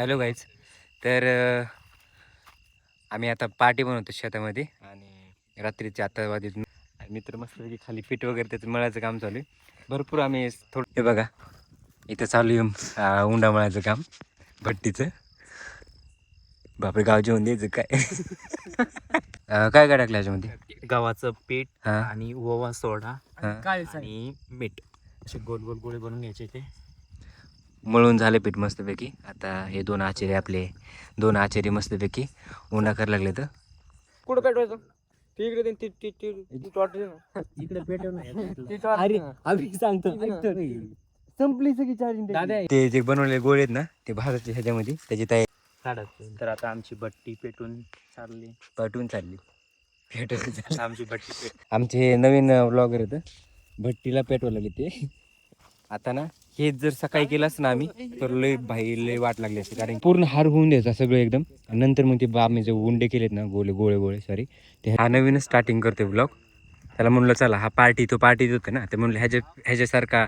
Hello guys. तर आम्ही आता पार्टी बनवतो शेतामध्ये आणि रात्रीच्या आता वाजत मित्र मस्त खाली पीठ वगैरे त्याचं मळायचं काम चालू आहे. भरपूर आम्ही थोडं हे बघा इथं चालू आहे उंडा मळायचं काम भट्टीचं. बापरे गाव जेवण द्यायचं काय काय काय टाकलं याच्यामध्ये? गव्हाचं पीठ हा. आणि ओवा सोडा हा. आणि मीठ असे गोल गोल गोळे बनवून घ्यायचे ते. मळून झाले पीठ मस्तपैकी. आता हे दोन आचारी मस्तपैकी उंडा करायला लागले. तर कुठं पेटवायचं? इकडे संपली सगळी चार्जिंग. ते जे बनवलेले गोळे आहेत ना ते भाजाचे ह्याच्यामध्ये त्याची तयारी तर आता आमची भट्टी पेटून चालली. पाठवून चालली. आमची भट्टी पेट आमचे हे नवीन ब्लॉगर आहेत. भट्टीला पेटवायला लागले ते. आता ना हे जर सकाळी केलं असतं ना आम्ही तर लय वाट लागली असते. कारण पूर्ण हार होऊन द्यायचा सगळं एकदम. नंतर मग ते आम्ही जे उंडे केलेत ना गोळे सॉरी ते हा नवीनच स्टार्टिंग करते ब्लॉग. त्याला म्हणलं चला हा पार्टीच होते ना. ते म्हणलं ह्याच्यासारखा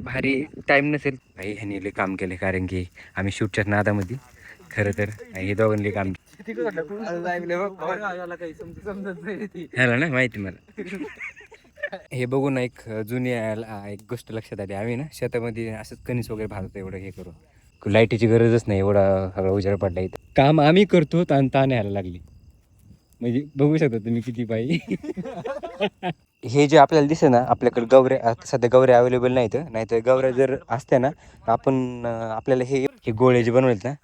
भारी टाईम नसेल. भाई ह्याने लय काम केले. कारण की आम्ही शूटच्या नादामध्ये खरं तर हे दोघांनी काम ह्याला ना माहिती मला. हे बघून ना एक जुनी एक गोष्ट लक्षात आली. आम्ही ना शेतामध्ये असंच कणीस वगैरे भाजतो. एवढं हे करू लाईटीची गरजच नाही. एवढा सगळा उजेड पडला इथं. काम आम्ही करतो आणि ताण यायला लागली. म्हणजे बघू शकता तुम्ही किती बाई. हे जे आपल्याला दिसतं ना आपल्याकडे गवऱ्या आता सध्या गवऱ्या अवेलेबल नाहीत. नाहीतर गवऱ्या जर असत्या ना आपण आपल्याला हे गोळे जे बनवलेत ना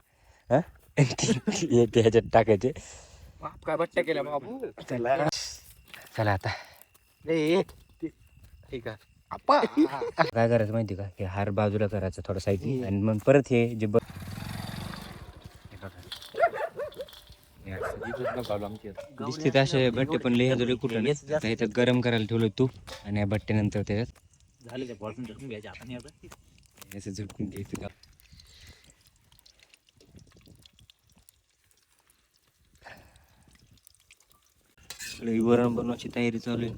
ते ह्याच्यात टाकायचे. काय बट्ट्या केल्या बाबू. चला आता ठीक आहे. काय करायचं माहिती का? हे हार बाजूला करायचं थोडं साईड आणि मग परत हे जे दिसते असे भट्टे पण लिहायचं कुठं नाही. इथं गरम करायला ठेवलं तूप आणि या भट्ट्यानंतर त्याच्यात झाले ते बॉलून झटकून घ्यायचे आपण असं झटकून घ्यायचं. वरण बनवायची तयारी चालू आहे.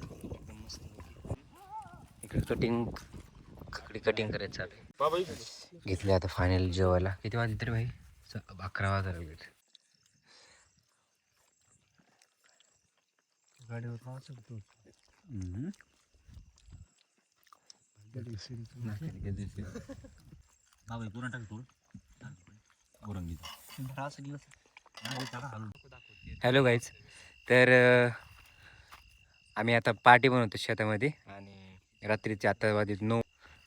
इकडे कटिंग करायचं चालू आहे. घेतले आता फायनल जेवायला. किती वाजले तरी भाई? 11 वाजायला लागले. गाडीवर पाहू शकतो. Hello guys. तर आम्ही आता पार्टी बनवतो शेतामध्ये आणि रात्रीचे आता वाजत 9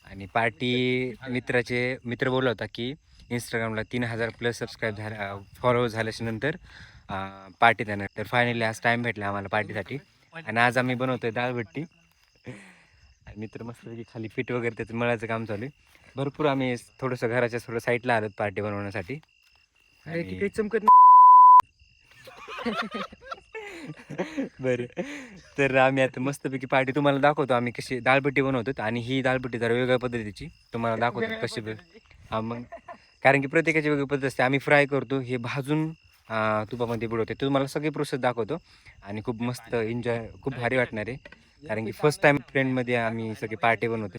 आणि पार्टी मित्र बोलला होता की इंस्टाग्रामला 3000+ सबस्क्राईब झाला फॉलो झाल्याच्या नंतर पार्टी देणार. तर फायनली आज टाईम भेटला आम्हाला पार्टीसाठी आणि आज आम्ही बनवतोय दाळभट्टी. मित्र मस्त खाली पीठ वगैरे त्याचं मळायचं काम चालू आहे. भरपूर आम्ही थोडंसं घराच्या थोडं साईडला आलोत पार्टी बनवण्यासाठी. काही चमकत बरं तर आम्ही आता मस्तपैकी पार्टी तुम्हाला दाखवतो. आम्ही कशी दाळभट्टी बनवतो आणि ही दाळभट्टी जरा वेगळ्या पद्धतीची तुम्हाला दाखवतो कशी मग. कारण की प्रत्येकाची वेगळी पद्धत असते. आम्ही फ्राय करतो, हे भाजून तुपामध्ये बुडवते. तुम्हाला सगळी प्रोसेस दाखवतो आणि खूप मस्त एन्जॉय खूप भारी वाटणार आहे. कारण की फर्स्ट टाइम फ्रेंडमध्ये आम्ही सगळी पार्टी बनवतो.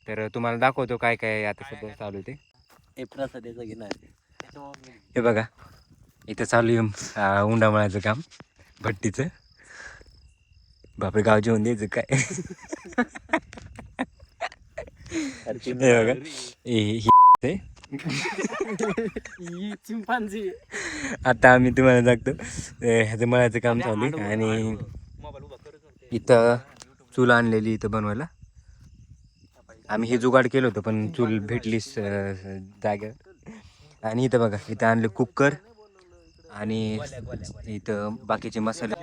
तर तुम्हाला दाखवतो काय काय आता सध्या चालू आहे ते. हे बघा इथं चालू आहे उंडा मळायचं काम भट्टीचं. बापरे गाव जेवण द्यायचं काय. हे बघा हे चिंपांझी. आता आम्ही तुम्हाला दाखतो ह्याचं मळायचं काम चालू आहे. आणि इथं चूल आणलेली इथं बनवायला. आम्ही हे जुगाड केलं होतं पण चूल भेटलीच जाग्यावर. आणि इथं बघा इथं आणले कुकर आणि इथं बाकीचे मसाले.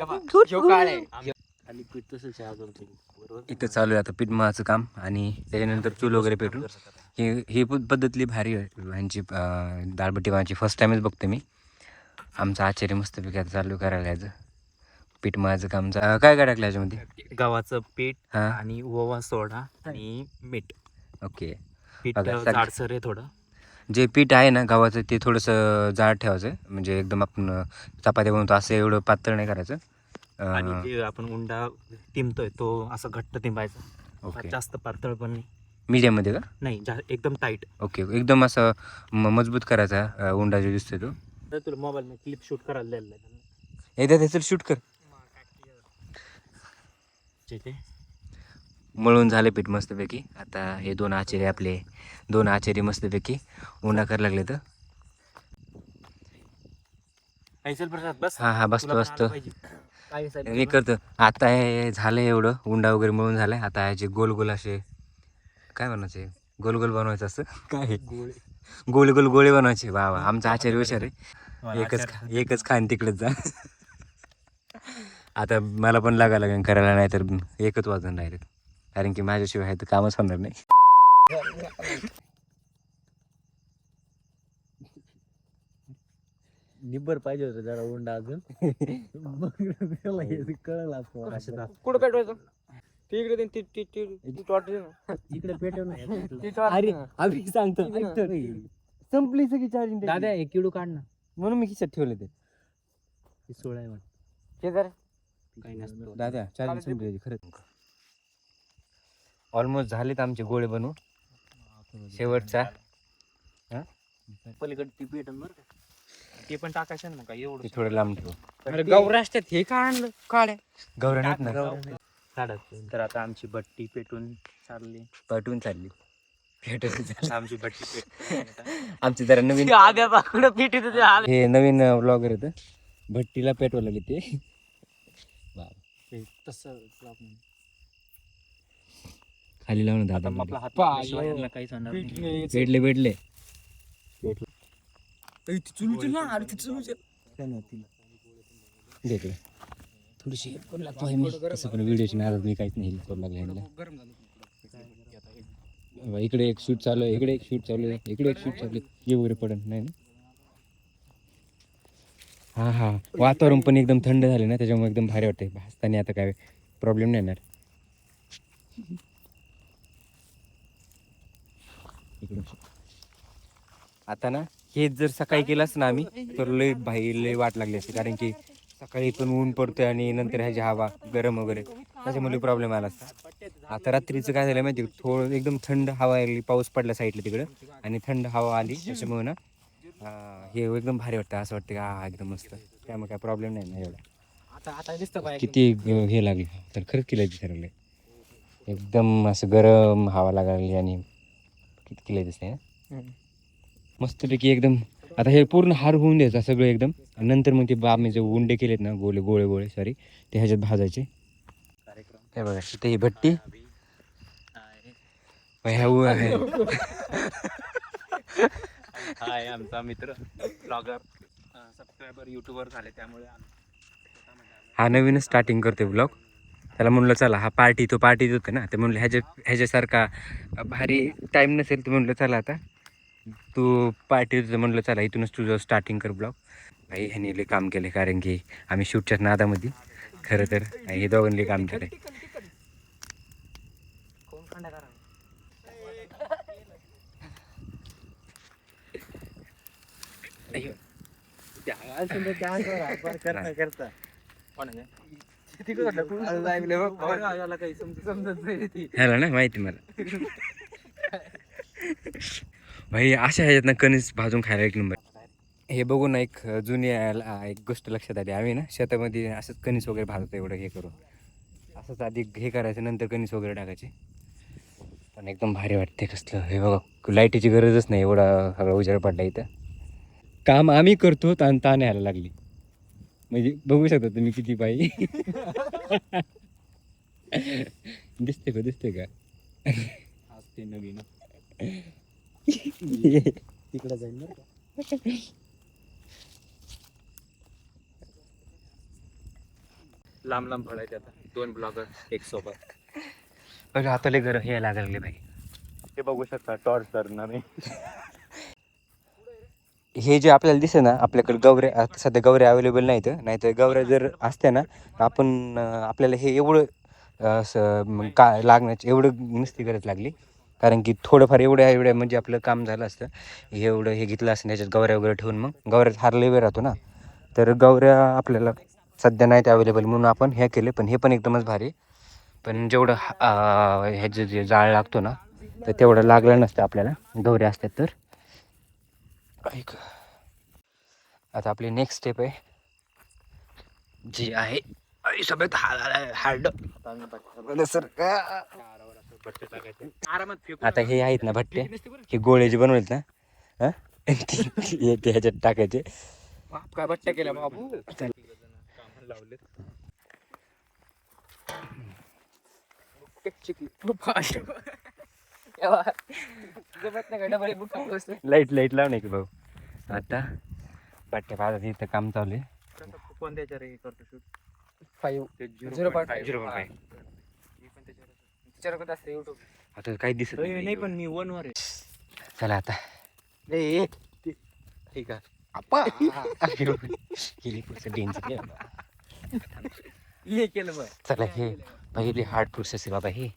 इथं चालू आहे आता पीठ मळाचं काम आणि त्याच्यानंतर चूल वगैरे पेटून ही पद्धतली भारी ह्यांची दाळभट्टी बनवायची फर्स्ट टाइमच बघतो मी. आमचा आचार्य मस्तपैकी आता चालू करायला यायचं पीठ मळाचं काम. काय काय टाकलं याच्यामध्ये? गव्हाचं पीठ हा. आणि ओवा सोडा आणि मीठ. ओके. पीठ बघा, जाडसर आहे थोडं. जे पीठ आहे ना गव्हाचं ते थोडंसं जाड ठेवायचं. म्हणजे एकदम आपण चपाती बनवतो असं एवढं पातळ नाही करायचं. आणि जे आपण उंडा टिंबतोय तो असं घट्ट टिंबायचा. ओके. जास्त पातळ पण नाही. मीडियममध्ये का? नाही एकदम टाईट. ओके, एकदम असं मजबूत करायचा उंडा जो दिसतोय तो. तर तुला मोबाईल क्लिप शूट करायला द्यायला लागेल. एकदा त्याचं शूट कर. ठीक आहे. मळून झाले पीठ मस्तपैकी. आता हे 2 आचारी आपले 2 आचारी मस्तपैकी उंडा करायला लागले तर. चल प्रसाद बस. हा बसतो तुला पण बसतो. आलं पाहिजे. काय साहेब मी करतो. आता हे झालं एवढं उंडा वगैरे मळून झालाय. आता ह्याचे गोल गोल असे काय बनायचे, गोल गोल बनवायचं असं काय गोळे. गोल गोल गोळे बनवायचे. वा वा, आमचा आचार्य हुशार आहे. मला एकच खान तिकडेच जा. आता मला पण लागायला लागेल करायला, नाही तर एकच वाजून डायरेक्ट, कारण की माझ्याशिवाय आहे तर कामच होणार नाही. निब्बर पाहिजे होतं जरा उंडा अजून. कळलं कुठं पेटवायचं ते इकडे दे, ती टॉर्च दे ना. इकडे पेटव ना. ती torch अरे दे ना. अभि सांगतो संपली सगळी चार्जिंग दादा एक किडू काढ ना. म्हणून मी खिशात ठेवले ते. 16 आहे म्हण. काही नसतं दादा, चार्जिंग संपली खरंच. ऑलमोस्ट झालेत आमचे गोळे बनवून. शेवटचा पलीकडे ती पेटन बरं का. ते पण टाकायचं ना काय एवढं. ते थोडं लांब ठेवू. अरे गौराष्ट्रात हे काय आणलं काड्या गौऱ्या नाहीत ना, काढत. तर आता आमची भट्टी पेटून चालली. पाठवून चालली. आमची भट्टी पेट. आमचे जरा नवीन आग्या पाकडं पीठ येतं ते आलं. हे नवीन ब्लॉगर येतं, भट्टीला पेटवायला लागले ते. तसं खाली लावून दादा आता आपला हात पाय. बसला यांना काहीच होणार नाही. भेटले भेटले. देखलं थोडीशी करू लागतो आहे मी, तसं पण व्हिडिओची नाराज मी काहीच नाही करू लागले ह्यांना. इकडे एक शूट चालू आहे, इकडे एक शूट चालू आहे, इकडे एक शूट चालू आहे. ये वगैरे पडत नाही ना. हा हा, वातावरण पण एकदम थंड झाले ना, त्याच्यामुळे एकदम भारी वाटते भाजताना. आता काय प्रॉब्लेम नाही येणार. इकडे आता ना हे जर सकाळी केलं असतं ना आम्ही, तर लय वाट लागली असते, कारण की सकाळी पण ऊन पडतोय आणि नंतर ह्याची हवा गरम वगैरे, त्याच्यामुळे प्रॉब्लेम आला असता. आता रात्रीचं काय झालं माहिती, थोडं एकदम थंड हवा आली, पाऊस पडला साईडला तिकडं, आणि थंड हवा आली, त्याच्यामुळे ना हे एकदम भारी वाटतं. असं वाटतं की हा एकदम मस्त, त्यामुळे काय प्रॉब्लेम नाही ना एवढा. आता दिसतं पाय किती हे लागले तर खरंच किल्ला दिसायला एकदम असं गरम हवा लागायला, आणि किती किल्ला दिसते ना मस्तपैकी एकदम. आता हे पूर्ण हार होऊन द्यायचं सगळं एकदम, आणि नंतर मग ते आम्ही जे उंडे केलेत ना, गोळे गोळे गोळे सॉरी, ते ह्याच्यात भाजायचे. हे बघा इथे ही भट्टी. हाय आमचा मित्र ब्लॉगर, सबस्क्रायबर युट्यूबर झाले, त्यामुळे हा नवीन स्टार्टिंग करतोय ब्लॉग. त्याला म्हणलं चला हा तो पार्टीत होतं ना, ते म्हणलं ह्याच्यासारखा भारी टाईम नसेल, तर म्हणलं चला आता तू पार्टी होतं, म्हणलं चला इथूनच तुझं स्टार्टिंग कर ब्लॉग. भाई ह्याने लई काम केले, कारण की आम्ही शूटच्या नादामध्ये खरं तर हे दोघांनी काम केलंय. ह्याला ना माहिती मला. भाई अशा ह्याच्यात ना कणीस भाजून खायला एक नंबर. हे बघून एक जुनी एक गोष्ट लक्षात आली. आम्ही ना शेतामध्ये असंच कणीस वगैरे भाजतो, एवढं हे करून असंच आधी हे करायचं, नंतर कणीस वगैरे टाकायचे. पण एकदम भारी वाटते कसलं. हे बघा लाईटीची गरजच नाही, एवढा सगळा उजेड पडला इथं. काम आम्ही करतो आणि ताण यायला लागली, म्हणजे बघू शकता तुम्ही किती बाई. दिसते का ते नवीन तिकडे जाईल ना. लांब लांब पडायचे आता 2 ब्लॉगर एक सोबत. बघा आता लय गरम हे लागायला लागले भाई. ते बघू शकता टॉर्च धरणार नाही. हे जे आपल्याला दिसतं ना, आपल्याकडे गवऱ्या आता सध्या गवऱ्या अवेलेबल नाहीत, नाहीतर गवऱ्या जर असत्या ना, आपण आपल्याला हे एवढं का लागण्याची एवढं नसती गरज लागली, कारण की थोडंफार एवढ्या म्हणजे आपलं काम झालं असतं. एवढं हे घेतलं असतं, त्याच्यात गवऱ्या वगैरे ठेवून मग गवऱ्यात हार लय वेळ राहतो ना, तर गवऱ्या आपल्याला सध्या नाहीत अवेलेबल, म्हणून आपण हे केले. पण हे पण एकदमच भारी. पण जेवढं ह्याचं जे जाळ लागतो ना, तर तेवढं लागलं नसतं आपल्याला, गवऱ्या असतात तर. ऐक, आता आपली नेक्स्ट स्टेप आहे जी आहे सगळ्यात हार्ड. सर आता हे आहेत ना भट्टे, हे गोळे जे बनवलेत ना, हा ते ह्याच्यात टाकायचे. काय बट्ट्या केल्या बाबू. लाईट लाईट लावणे की भाऊ. आता भट्ट्या पाहतात इथं काम चालू आहे. कोणत्याच्या रे करतो शूट? 0.5. आता काही दिसत नाही पण मी 1 वर आहे. चला आता ठीक आहे. हे केलं बघ. चला हे पहिले हार्ड प्रोसेस आहे बाबा. हे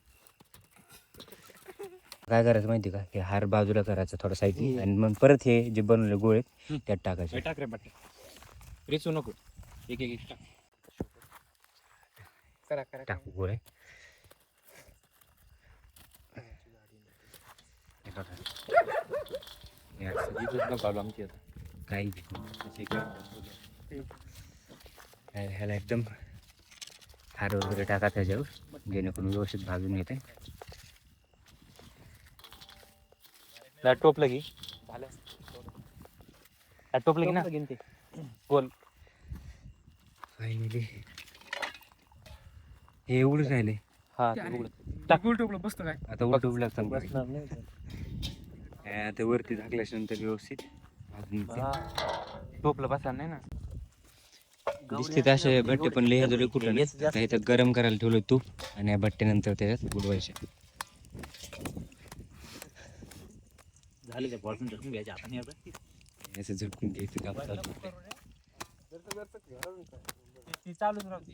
काय करायचं माहिती का, हे हार बाजूला करायचं थोडं साईड, आणि मग परत हे जे बनवले गोळे त्यात टाकायचे. टाक रे बट्ट्या. रेचू नको. एक एक टाक. करा करा. टाकू गोळे. काही ह्याला एकदम हार वगैरे टाका त्याच्यावर, जेणेकरून व्यवस्थित भाजून येते. टोपलं की टोपलं की ना बोल. फायनली हे एवढंच राहिले. हा टोपलं बसतो काय. आता उलट लागतं. आता वरती झाकल्याच्या नंतर व्यवस्थित भाजून येते. टोपलं बसणार नाही ना. दिसते असे भट्टे, पण लिहायचं कुठं नाही. इथं गरम करायला ठेवलं तूप, आणि या भट्ट्यानंतर त्याच्यात बुडवायचे. झाले त्या बॉलून झटकून घ्यायचे आपण असं झटकून घ्यायचं काम चालू. ती चालूच राहते.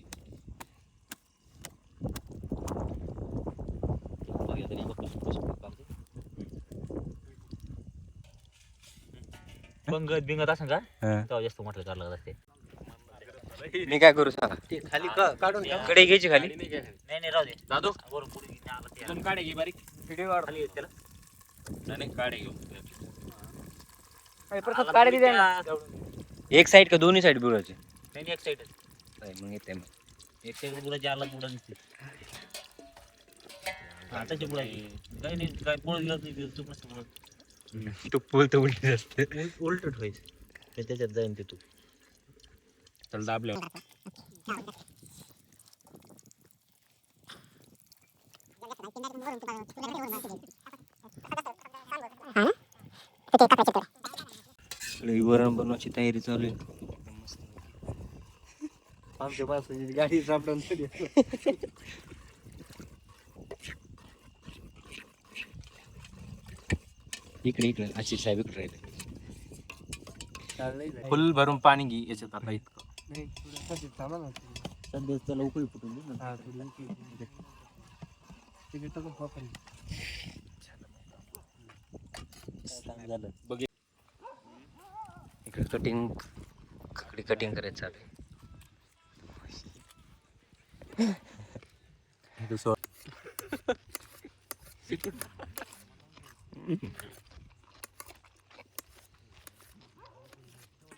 पंगत बिंगत असं का हा. तेव्हा जास्त म्हटलं करावं लागत असते. मी काय करू सांगा. ते खाली काढून कडे घ्यायची खाली. नाही राहू दे दादू वरून पुढे घेऊन आला ते दोन काढे घे बारीक. व्हिडिओ काढ. खाली त्याला नाही काढे घेऊ. परत काढे दे ना. एक साईड का दोन्ही साईड बुडवायचे? नाही एक साईड मग येते मग. एक साईड बुडायची आला बुडा नसते. आताची बुडायची काही नाही काय पुढे गेलं नाही तूप नसतं बुडत. तू पूल तर उलटी असते. उलट ठेवायचं ते त्याच्यात जाईन ते तूप. चल दाबल्या. वरण बनवायची तयारी चालू आहे. आमच्या माणसाची गाडी सापडून इकडे इकडे अशी साहेब इकडे राहिले. फुल भरून पाणी घे याच्यात आता इतकं. सध्या त्याला उकळी फुटून दे ना. झालं बघ. इकडे कटिंग करायचं चालू आहे.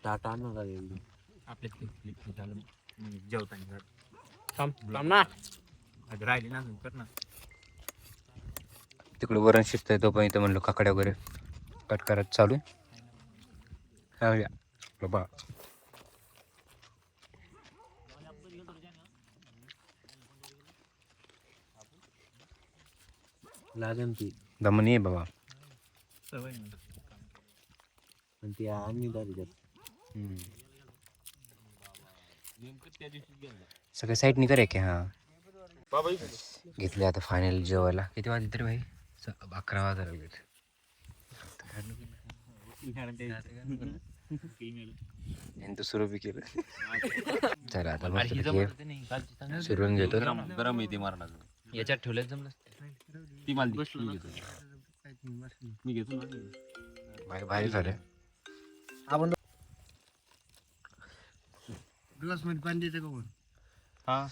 टाटा आपल्या झालं जेवताना थांब ना. राहिली ना कर ना. तिकडे वरण शिजतंय तोपर्यंत म्हणलं काकड्या वगैरे कट करत चालू आहे. बाबा लागन ती दमन ये बाबा. पण ती आम्ही दारी जात सगळ्या साईडनी करे की. हां घेतले आता फायनल जेवायला. किती वाजले तरी भाई? 11 वाजायला लागले. सुरू बी केलं. चला आता मस्त सुरून घेतो. गरम येते मारणार याच्यात ठेवलं जमलं ती माल मी घेतो भारी झालं. आपण ग्लास मध्ये पाणी देते का कोण? हा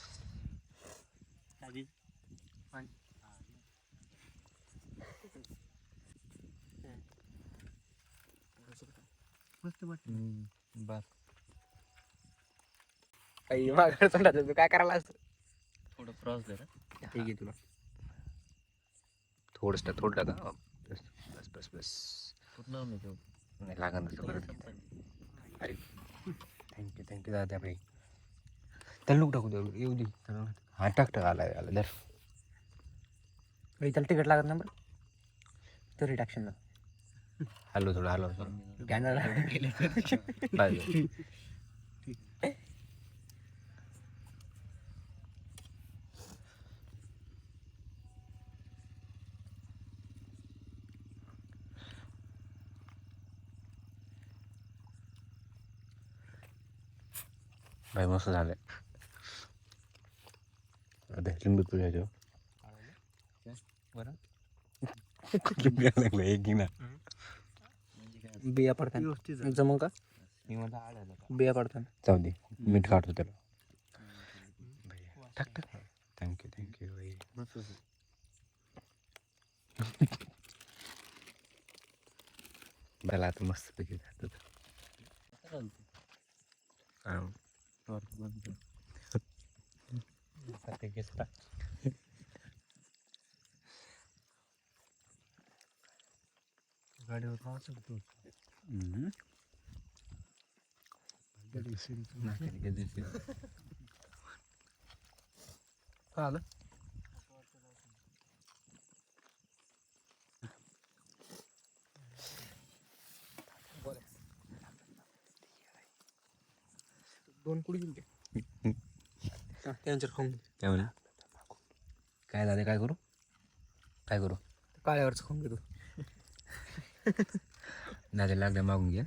मस्त वाटतं. बस काही मागं तोंडाचं तू काय करायला असं थोडं क्रॉस दे रे. ठीक आहे तुला थोडं का बस बस बस बस पूर्ण नाही ठेवू. नाही लागण तसं परत अरे थँक्यू दादा भाई त्याला नको टाकू दे येऊ दे हा टाक आला दर त्याला तिकीट लागत ना बरं तरी टाकशील ना हॅलो थोडं हॅलो कॅनडा भाई मस्त झालंय लिंबू तुझ्या बरं. लागलं एक घे ना बिया पडतात जमू का मी मला आढळलं का? बिया पडतात जाऊ दे मीठ काढतो त्याला टाक टाक थँक्यू भाई मस्त होतं. मला आता मस्त पैकी जातो चालतं. टॉर्च बंद कर. आता केस टाक. गाडीवर पाहू शकतो. आलं दोन कुडी गेली त्यांच्यावर खाऊन काय म्हणा काय झालं काय करू काळ्यावरच खाऊन घेतो दादा लागलं मागून घ्या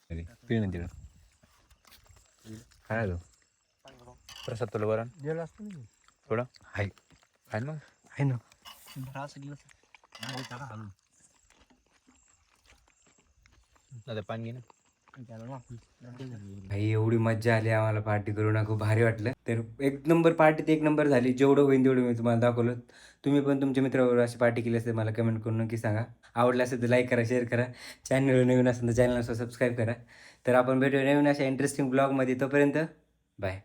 अरे पिणं तिला काय आलो प्रसाद तुला बरं गेलं असतं ना थोडं हाय काय मग आहे ना असं गेलं त्याला घालून दादा पाणी घे ना त्याला भाई एवढी मज्जा आली आम्हाला पार्टी करून खूप भारी वाटलं तर एक नंबर पार्टीत एक नंबर झाली जेवढं होईल तेवढं मी तुम्हाला दाखवलं तुम्ही पण तुमच्या मित्राबरोबर अशी पार्टी केली असेल मला कमेंट करून नक्की सांगा आवडलं असेल तर लाईक करा शेअर करा चॅनल नवीन असेल तर चॅनलला सबस्क्राईब करा तर आपण भेटूया नवीन अशा इंटरेस्टिंग ब्लॉगमध्ये तोपर्यंत बाय